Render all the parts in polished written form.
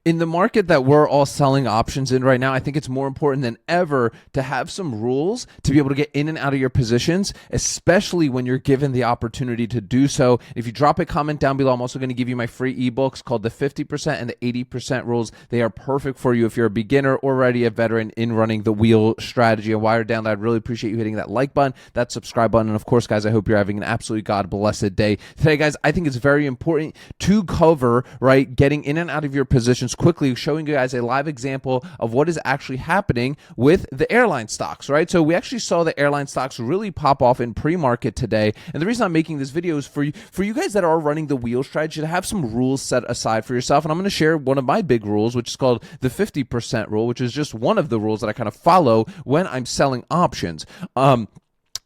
In the market that we're all selling options in right now, I think it's more important than ever to have some rules to be able to get in and out of your positions, especially when you're given the opportunity to do so. If you drop a comment down below, I'm also going to give you my free ebooks called the 50% and the 80% rules. They are perfect for you if you're a beginner or already a veteran in running the wheel strategy. And while you're down there, I'd really appreciate you hitting that like button, that subscribe button. And of course, guys, I hope you're having an absolutely God-blessed day. Today, guys, I think it's very important to cover, right, getting in and out of your positions quickly, showing you guys a live example of what is actually happening with the airline stocks, right? So we actually saw the airline stocks really pop off in pre-market today. And the reason I'm making this video is for you guys that are running the wheel strategy to have some rules set aside for yourself. And I'm going to share one of my big rules, which is called the 50% rule, which is just one of the rules that I kind of follow when I'm selling options.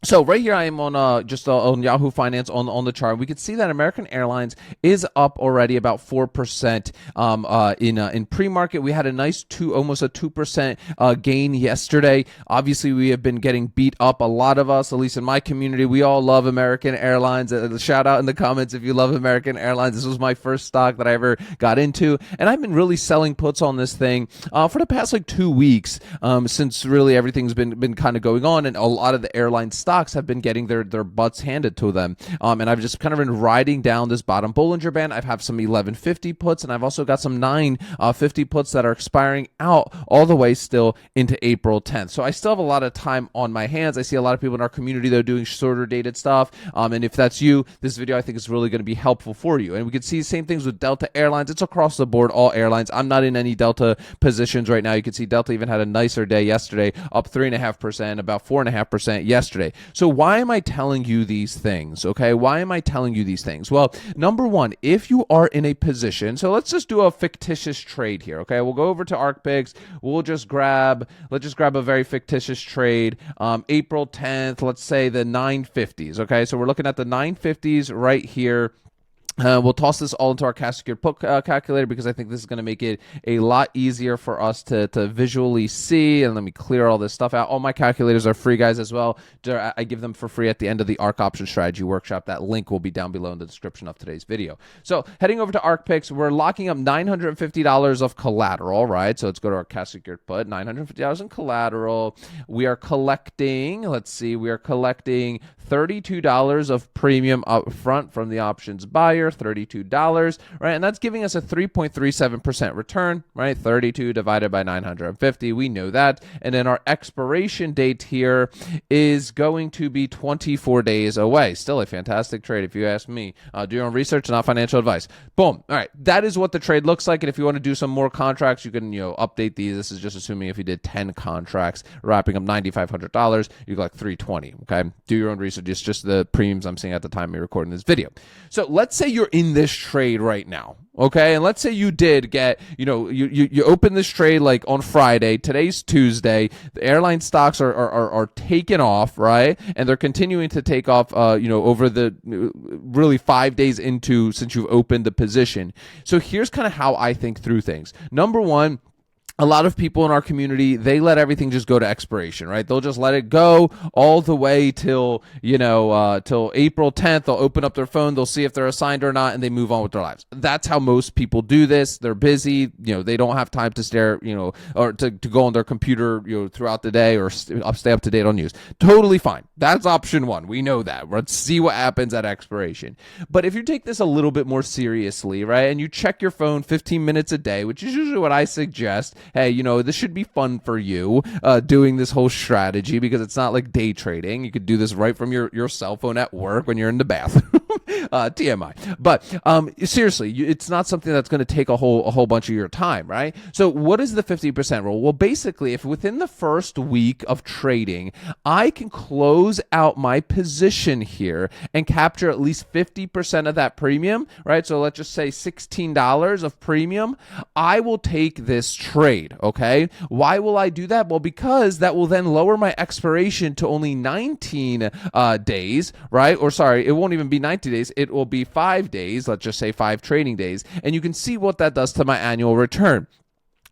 So right here I am on on Yahoo Finance on the chart. We can see that American Airlines is up already about 4% in pre-market. We had a nice almost a 2% gain yesterday. Obviously, we have been getting beat up. A lot of us, at least in my community, we all love American Airlines. Shout out in the comments if you love American Airlines. This was my first stock that I ever got into, and I've been really selling puts on this thing for the past like 2 weeks since really everything's been kind of going on, and a lot of the airline stocks have been getting their butts handed to them. And I've just kind of been riding down this bottom Bollinger Band. I have some 1150 puts, and I've also got some 950 puts that are expiring out all the way still into April 10th. So I still have a lot of time on my hands. I see a lot of people in our community that are doing shorter dated stuff. And if that's you, this video I think is really going to be helpful for you. And we can see the same things with Delta Airlines. It's across the board, all airlines. I'm not in any Delta positions right now. You can see Delta even had a nicer day yesterday, up 3.5%, about 4.5% yesterday. So why am I telling you these things? Okay, why am I telling you these things? Well, number one, if you are in a position, so let's just do a fictitious trade here. Okay, we'll go over to Ark Picks. Let's just grab a very fictitious trade. April 10th, let's say the 950s. Okay, so we're looking at the 950s right here. We'll toss this all into our cash secured put calculator because I think this is going to make it a lot easier for us to visually see. And let me clear all this stuff out. All my calculators are free, guys, as well. I give them for free at the end of the Ark Options Strategy workshop. That link will be down below in the description of today's video. So heading over to Ark Picks, we're locking up $950 of collateral, right? So let's go to our cash secured put, $950 in collateral. We are collecting, we are collecting $32 of premium up front from the options buyer, $32, right? And that's giving us a 3.37% return, right? 32 divided by 950, we know that. And then our expiration date here is going to be 24 days away. Still a fantastic trade if you ask me. Do your own research, not financial advice. Boom. All right, that is what the trade looks like. And if you want to do some more contracts, you can update these. This is just assuming if you did 10 contracts, wrapping up $9,500, you got like 320. Okay, do your own research. It's just the premiums I'm seeing at the time of recording this video. So let's say you're in this trade right now, okay? And let's say you did get, you open this trade like on Friday. Today's Tuesday. The airline stocks are taking off, right? And they're continuing to take off, over the really 5 days since you've opened the position. So here's kind of how I think through things. Number one, a lot of people in our community, they let everything just go to expiration, right? They'll just let it go all the way till April 10th. They'll open up their phone, they'll see if they're assigned or not, and they move on with their lives. That's how most people do this. They're busy, they don't have time to stare, or to go on their computer, throughout the day or stay up to date on news. Totally fine. That's option one. We know that. Let's see what happens at expiration. But if you take this a little bit more seriously, right, and you check your phone 15 minutes a day, which is usually what I suggest. Hey, this should be fun for you doing this whole strategy because it's not like day trading. You could do this right from your cell phone at work when you're in the bathroom. TMI. But seriously, it's not something that's going to take a whole bunch of your time, right? So what is the 50% rule? Well, basically, if within the first week of trading, I can close out my position here and capture at least 50% of that premium, right? So let's just say $16 of premium. I will take this trade. Okay. Why will I do that? Well, because that will then lower my expiration to only 19 days, right? Or sorry, it won't even be 90 days. It will be 5 days. Let's just say 5 trading days. And you can see what that does to my annual return.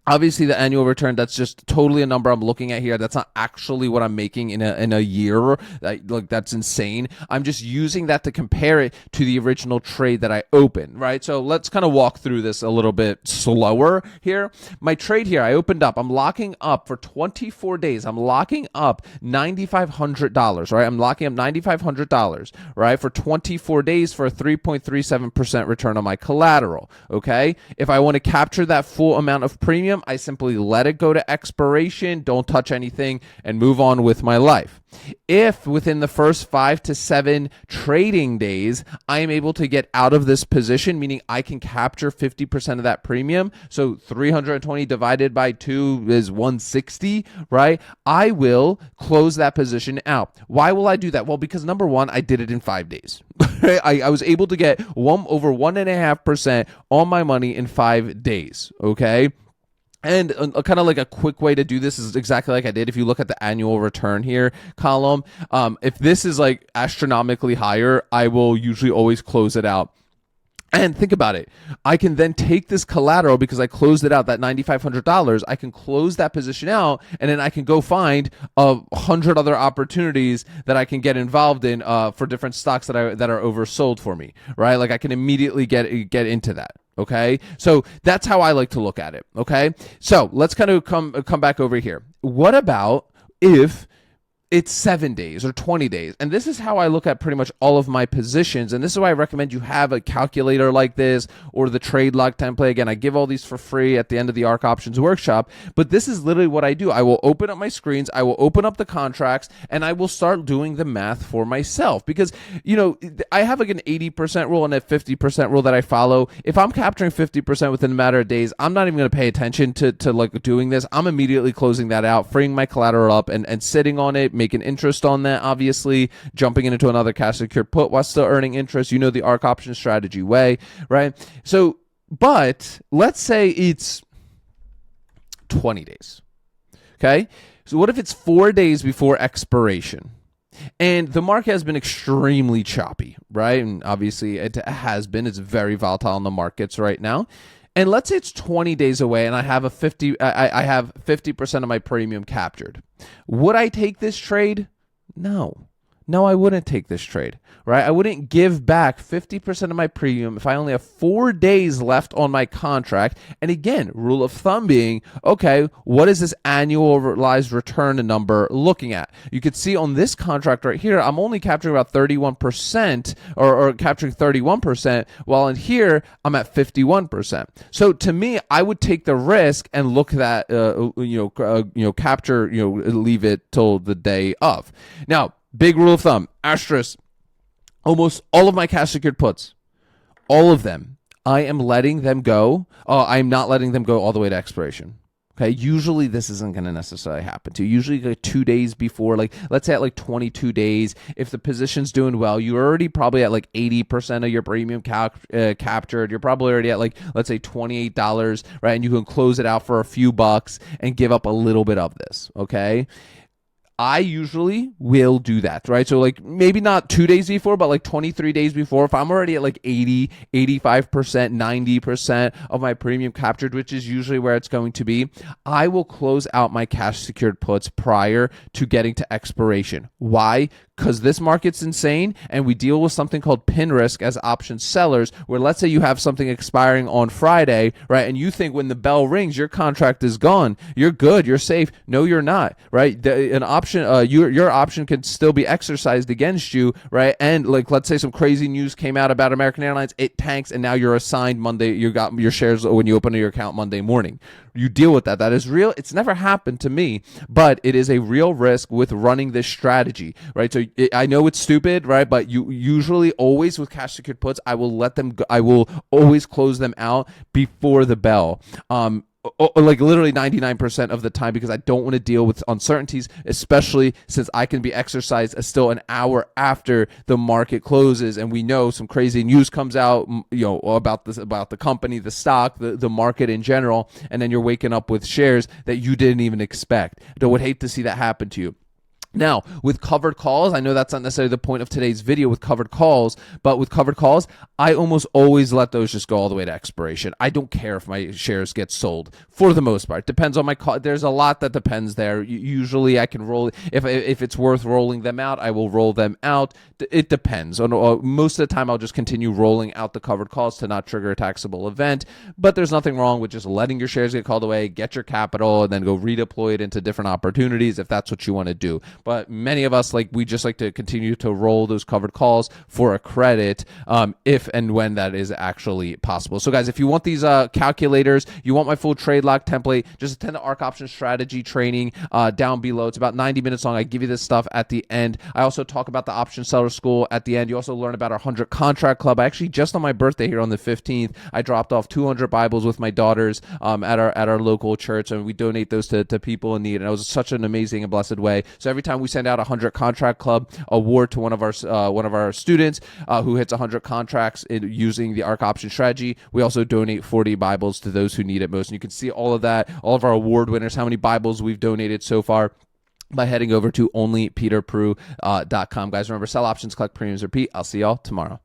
Obviously, the annual return, that's just totally a number I'm looking at here. That's not actually what I'm making in a year. Like, that's insane. I'm just using that to compare it to the original trade that I opened, right? So let's kind of walk through this a little bit slower here. My trade here, I opened up. I'm locking up for 24 days. I'm locking up $9,500, right? I'm locking up $9,500, right, for 24 days for a 3.37% return on my collateral, okay? If I want to capture that full amount of premium, I simply let it go to expiration, don't touch anything, and move on with my life. If within the first 5 to 7 trading days, I am able to get out of this position, meaning I can capture 50% of that premium, so 320 divided by 2 is 160, right? I will close that position out. Why will I do that? Well, because number one, I did it in 5 days. I was able to get over 1.5% on my money in 5 days, okay? And kind of like a quick way to do this is exactly like I did. If you look at the annual return here column, if this is like astronomically higher, I will usually always close it out. And think about it. I can then take this collateral because I closed it out, that $9,500. I can close that position out, and then I can go find 100 other opportunities that I can get involved in for different stocks that are oversold for me, right? Like I can immediately get into that. Okay, so that's how I like to look at it. Okay, so let's kind of come back over here. What about if it's 7 days or 20 days? And this is how I look at pretty much all of my positions. And this is why I recommend you have a calculator like this or the trade log template. Again, I give all these for free at the end of the Ark Options workshop. But this is literally what I do. I will open up my screens, I will open up the contracts, and I will start doing the math for myself. Because, you know, I have like an 80% rule and a 50% rule that I follow. If I'm capturing 50% within a matter of days, I'm not even going to pay attention to like doing this. I'm immediately closing that out, freeing my collateral up and sitting on it, making interest on that, obviously, jumping into another cash secured put while still earning interest. You know the Ark Options Strategy way, right? So, but let's say it's 20 days, okay? So what if it's 4 days before expiration? And the market has been extremely choppy, right? And obviously it has been. It's very volatile in the markets right now. And let's say it's 20 days away and I have I have 50% of my premium captured. Would I take this trade? No. No, I wouldn't take this trade, right? I wouldn't give back 50% of my premium if I only have 4 days left on my contract. And again, rule of thumb being, okay, what is this annualized return number looking at? You could see on this contract right here, I'm only capturing about 31% or capturing 31%, while in here, I'm at 51%. So to me, I would take the risk and look at, capture, leave it till the day of. Now, big rule of thumb, asterisk, almost all of my cash secured puts, all of them, I am letting them go. I'm not letting them go all the way to expiration. Okay, usually this isn't going to necessarily happen to you. Usually like 2 days before, like let's say at like 22 days, if the position's doing well, you're already probably at like 80% of your premium captured. You're probably already at like, let's say $28, right? And you can close it out for a few bucks and give up a little bit of this, okay? I usually will do that, right? So like maybe not 2 days before, but like 23 days before, if I'm already at like 80, 85%, 90% of my premium captured, which is usually where it's going to be, I will close out my cash secured puts prior to getting to expiration. Why? Because this market's insane and we deal with something called pin risk as option sellers, where let's say you have something expiring on Friday, right? And you think when the bell rings, your contract is gone. You're good. You're safe. No, you're not, right? Your option can still be exercised against you, right? And like, let's say some crazy news came out about American Airlines, it tanks, and now you're assigned Monday. You got your shares when you open your account Monday morning. You deal with that. That is real. It's never happened to me, but it is a real risk with running this strategy, right? So I know it's stupid, right? But you usually always with cash secured puts, I will let them go. I will always close them out before the bell. Like literally 99% of the time, because I don't want to deal with uncertainties, especially since I can be exercised still an hour after the market closes, and we know some crazy news comes out, about the company, the stock, the market in general, and then you're waking up with shares that you didn't even expect. I would hate to see that happen to you. Now, with covered calls, I know that's not necessarily the point of today's video with covered calls, but with covered calls, I almost always let those just go all the way to expiration. I don't care if my shares get sold for the most part. Depends on my call. There's a lot that depends there. Usually I can roll, if it's worth rolling them out, I will roll them out. It depends. Most of the time, I'll just continue rolling out the covered calls to not trigger a taxable event, but there's nothing wrong with just letting your shares get called away, get your capital, and then go redeploy it into different opportunities if that's what you want to do. But many of us, we just like to continue to roll those covered calls for a credit if and when that is actually possible. So guys, if you want these calculators, you want my full trade lock template, just attend the Ark Options Strategy training down below. It's about 90 minutes long. I give you this stuff at the end. I also talk about the Option Seller School at the end. You also learn about our 100 Contract Club. I actually, just on my birthday here on the 15th, I dropped off 200 Bibles with my daughters at our local church, and we donate those to people in need. And it was such an amazing and blessed way. So every time we send out a 100 Contract Club award to one of our students who hits 100 contracts using the Ark Option Strategy, we also donate 40 Bibles to those who need it most. And you can see all of that, all of our award winners, how many Bibles we've donated so far, by heading over to onlypeterpru.com. Guys, remember, sell options, collect premiums, repeat. I'll see y'all tomorrow.